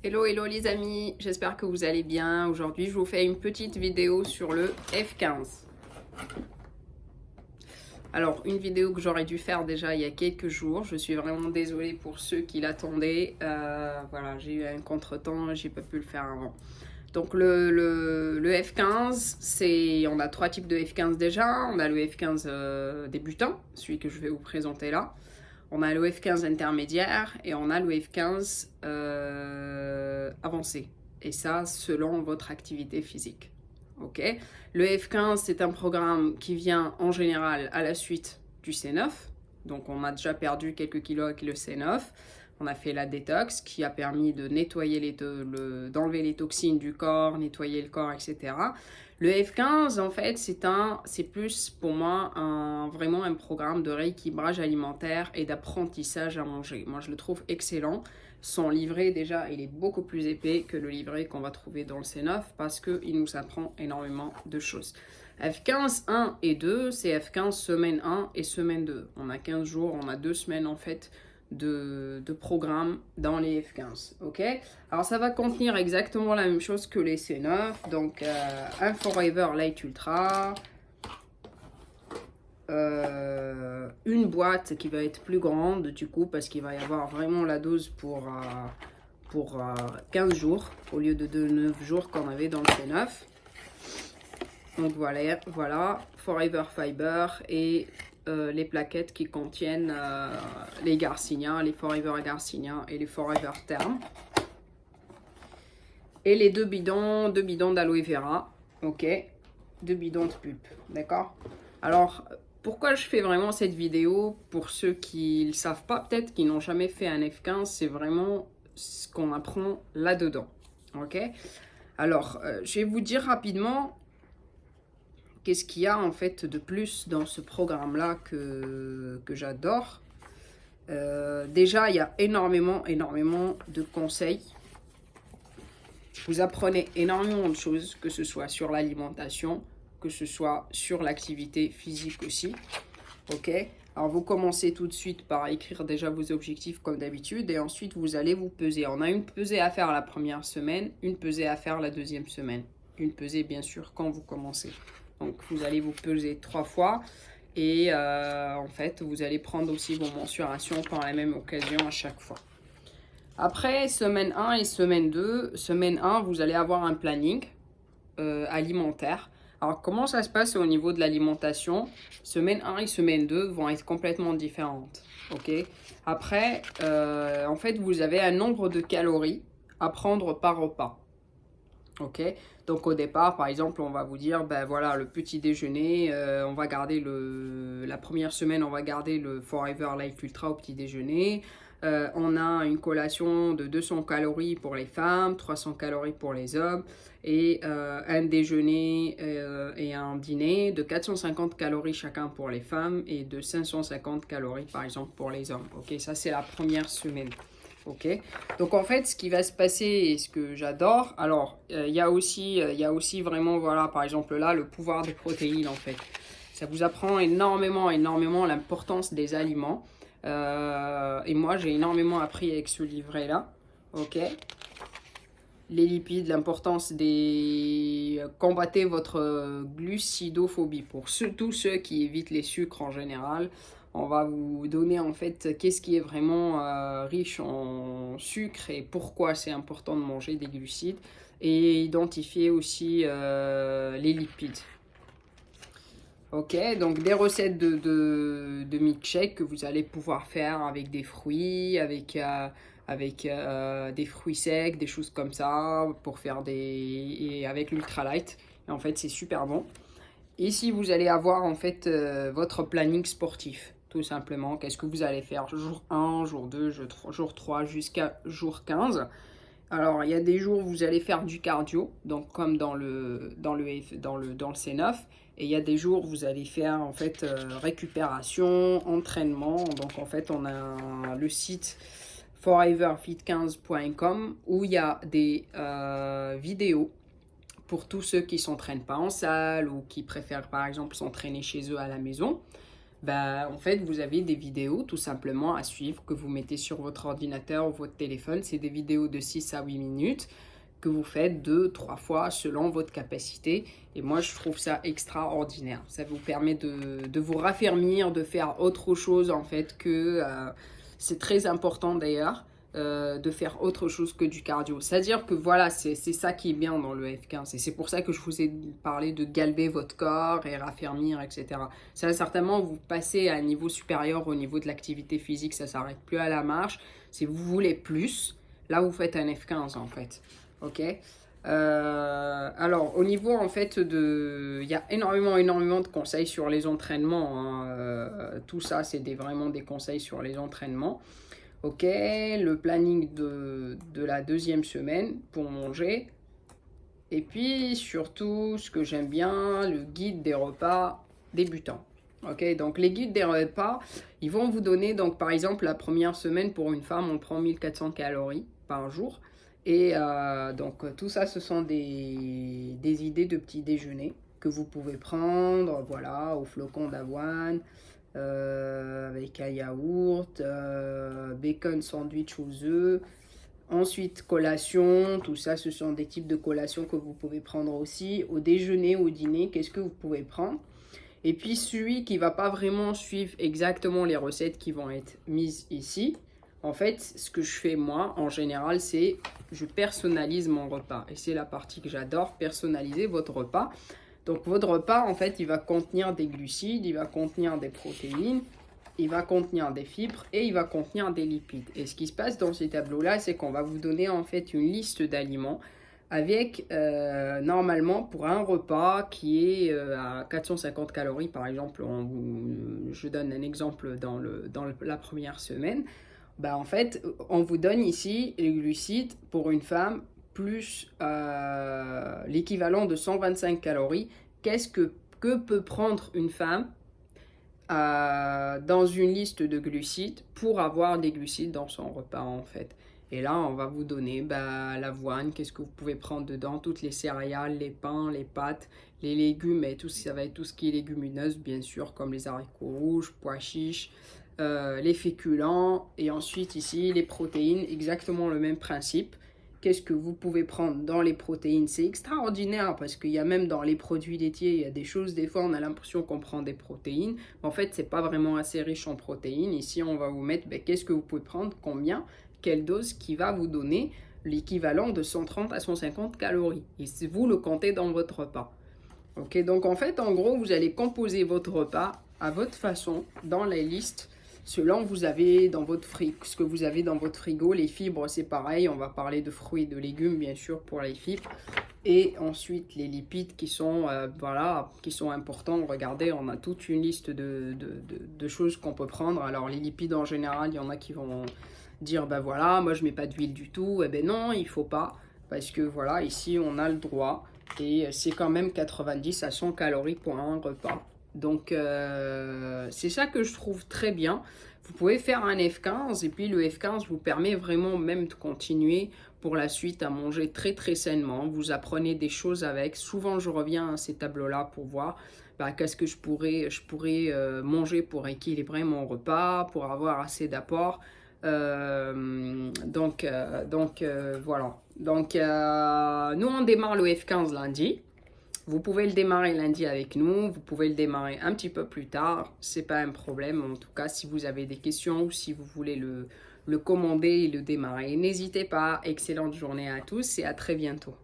Hello, hello les amis, j'espère que vous allez bien. Aujourd'hui, je vous fais une petite vidéo sur le F15. Alors, une vidéo que j'aurais dû faire déjà il y a quelques jours. Je suis vraiment désolée pour ceux qui l'attendaient. Voilà, j'ai eu un contretemps, j'ai pas pu le faire avant. Donc, le F15, on a trois types de F15 déjà. On a le F15 débutant, celui que je vais vous présenter là. On a le F15 intermédiaire et on a le F15 avancé. Et ça, selon votre activité physique. Ok. Le F15, c'est un programme qui vient en général à la suite du C9. Donc, on a déjà perdu quelques kilos avec le C9. On a fait la détox qui a permis de nettoyer d'enlever les toxines du corps, nettoyer le corps, etc. Le F15, en fait, c'est plus pour moi vraiment un programme de rééquilibrage alimentaire et d'apprentissage à manger. Moi, je le trouve excellent. Son livret, déjà, il est beaucoup plus épais que le livret qu'on va trouver dans le C9 parce qu'il nous apprend énormément de choses. F15 1 et 2, c'est F15 semaine 1 et semaine 2. On a 15 jours, on a 2 semaines en fait de programme dans les F15. Ok. Alors ça va contenir exactement la même chose que les C9. Donc un Forever Light Ultra, une boîte qui va être plus grande du coup parce qu'il va y avoir vraiment la dose pour 15 jours au lieu de 9 jours qu'on avait dans le C9. Donc voilà, Forever Fiber et les plaquettes qui contiennent les Garcinia, les Forever Garcinia et les Forever Term. Et les deux bidons d'aloe vera, ok, 2 bidons de pulpe, d'accord. Alors, pourquoi je fais vraiment cette vidéo? Pour ceux qui ne le savent pas, peut-être, qui n'ont jamais fait un F15, c'est vraiment ce qu'on apprend là-dedans, ok. Alors, je vais vous dire rapidement qu'est-ce qu'il y a en fait de plus dans ce programme-là que j'adore. Déjà, il y a énormément de conseils. Vous apprenez énormément de choses, que ce soit sur l'alimentation, que ce soit sur l'activité physique aussi. Ok. Alors, vous commencez tout de suite par écrire déjà vos objectifs comme d'habitude et ensuite vous allez vous peser. On a une pesée à faire la première semaine, une pesée à faire la deuxième semaine. Une pesée, bien sûr, quand vous commencez. Donc, vous allez vous peser 3 fois et en fait, vous allez prendre aussi vos mensurations par la même occasion à chaque fois. Après, semaine 1 et semaine 2, semaine 1, vous allez avoir un planning alimentaire. Alors, comment ça se passe au niveau de l'alimentation? Semaine 1 et semaine 2 vont être complètement différentes. Ok. Après, en fait, vous avez un nombre de calories à prendre par repas. Ok. Donc, au départ, par exemple, on va vous dire, ben voilà, le petit déjeuner, on va garder la première semaine, on va garder le Forever Life Ultra au petit déjeuner. On a une collation de 200 calories pour les femmes, 300 calories pour les hommes et un déjeuner et un dîner de 450 calories chacun pour les femmes et de 550 calories par exemple pour les hommes. Ok, ça c'est la première semaine. Ok, donc en fait ce qui va se passer et ce que j'adore, alors il y a aussi vraiment, voilà, par exemple là, le pouvoir des protéines en fait. Ça vous apprend énormément l'importance des aliments. Et moi, j'ai énormément appris avec ce livret-là. Ok. Les lipides, l'importance des... Combattez votre glucidophobie. Pour tous ceux qui évitent les sucres en général, on va vous donner en fait qu'est-ce qui est vraiment riche en sucre et pourquoi c'est important de manger des glucides. Et identifier aussi les lipides. Ok, donc des recettes de milkshake que vous allez pouvoir faire avec des fruits, avec des fruits secs, des choses comme ça, pour faire et avec l'ultralight. Et en fait, c'est super bon. Ici, vous allez avoir en fait votre planning sportif, tout simplement. Qu'est-ce que vous allez faire jour 1, jour 2, jour 3, jusqu'à jour 15. Alors, il y a des jours où vous allez faire du cardio, donc comme dans le C9. Et il y a des jours où vous allez faire en fait récupération, entraînement. Donc en fait, on a le site foreverfit15.com où il y a des vidéos pour tous ceux qui ne s'entraînent pas en salle ou qui préfèrent par exemple s'entraîner chez eux à la maison. en fait, vous avez des vidéos tout simplement à suivre que vous mettez sur votre ordinateur ou votre téléphone. C'est des vidéos de 6 à 8 minutes que vous faites 2, 3 fois selon votre capacité. Et moi, je trouve ça extraordinaire. Ça vous permet de vous raffermir, de faire autre chose en fait que... c'est très important d'ailleurs. De faire autre chose que du cardio. C'est-à-dire que voilà, c'est ça qui est bien dans le F15. Et c'est pour ça que je vous ai parlé de galber votre corps et raffermir, etc. Ça va certainement vous passer à un niveau supérieur au niveau de l'activité physique. Ça ne s'arrête plus à la marche. Si vous voulez plus, là, vous faites un F15 en fait. Ok. Alors, au niveau en fait il y a énormément de conseils sur les entraînements. Hein. Tout ça, c'est vraiment des conseils sur les entraînements. Ok, le planning de la deuxième semaine pour manger. Et puis surtout, ce que j'aime bien, le guide des repas débutants. Ok, donc les guides des repas, ils vont vous donner, donc par exemple, la première semaine pour une femme, on prend 1400 calories par jour. Et donc tout ça, ce sont des idées de petit déjeuner que vous pouvez prendre, voilà, au flocon d'avoine. Avec un yaourt, bacon sandwich aux œufs. Ensuite, collation, tout ça, ce sont des types de collations que vous pouvez prendre aussi. Au déjeuner, au dîner, qu'est-ce que vous pouvez prendre? Et puis celui qui ne va pas vraiment suivre exactement les recettes qui vont être mises ici, en fait, ce que je fais moi, en général, c'est je personnalise mon repas. Et c'est la partie que j'adore, personnaliser votre repas. Donc votre repas, en fait, il va contenir des glucides, il va contenir des protéines, il va contenir des fibres et il va contenir des lipides. Et ce qui se passe dans ces tableaux-là, c'est qu'on va vous donner en fait une liste d'aliments avec normalement pour un repas qui est à 450 calories par exemple, je donne un exemple dans la première semaine, en fait on vous donne ici les glucides pour une femme plus l'équivalent de 125 calories. Qu'est-ce que peut prendre une femme dans une liste de glucides pour avoir des glucides dans son repas en fait? Et là, on va vous donner l'avoine, qu'est-ce que vous pouvez prendre dedans, toutes les céréales, les pains, les pâtes, les légumes, et tout, ça va être tout ce qui est légumineuse, bien sûr, comme les haricots rouges, pois chiches, les féculents, et ensuite ici, les protéines, exactement le même principe. Qu'est-ce que vous pouvez prendre dans les protéines? C'est extraordinaire parce qu'il y a même dans les produits laitiers, il y a des choses, des fois on a l'impression qu'on prend des protéines. Mais en fait, c'est pas vraiment assez riche en protéines. Ici, on va vous mettre qu'est-ce que vous pouvez prendre, combien, quelle dose qui va vous donner l'équivalent de 130 à 150 calories. Et vous le comptez dans votre repas. Ok, donc en fait, en gros, vous allez composer votre repas à votre façon dans la liste selon vous avez dans votre ce que vous avez dans votre frigo. Les fibres, c'est pareil. On va parler de fruits et de légumes, bien sûr, pour les fibres. Et ensuite, les lipides qui sont, qui sont importants. Regardez, on a toute une liste de choses qu'on peut prendre. Alors, les lipides, en général, il y en a qui vont dire, voilà, moi, je mets pas d'huile du tout. Eh ben non, il faut pas. Parce que, voilà, ici, on a le droit. Et c'est quand même 90 à 100 calories pour un repas. Donc, c'est ça que je trouve très bien. Vous pouvez faire un F15 et puis le F15 vous permet vraiment même de continuer pour la suite à manger très très sainement. Vous apprenez des choses avec. Souvent, je reviens à ces tableaux-là pour voir qu'est-ce que je pourrais manger pour équilibrer mon repas, pour avoir assez d'apport. Voilà. Donc, nous, on démarre le F15 lundi. Vous pouvez le démarrer lundi avec nous, vous pouvez le démarrer un petit peu plus tard, c'est pas un problème. En tout cas, si vous avez des questions ou si vous voulez le commander et le démarrer, n'hésitez pas. Excellente journée à tous et à très bientôt.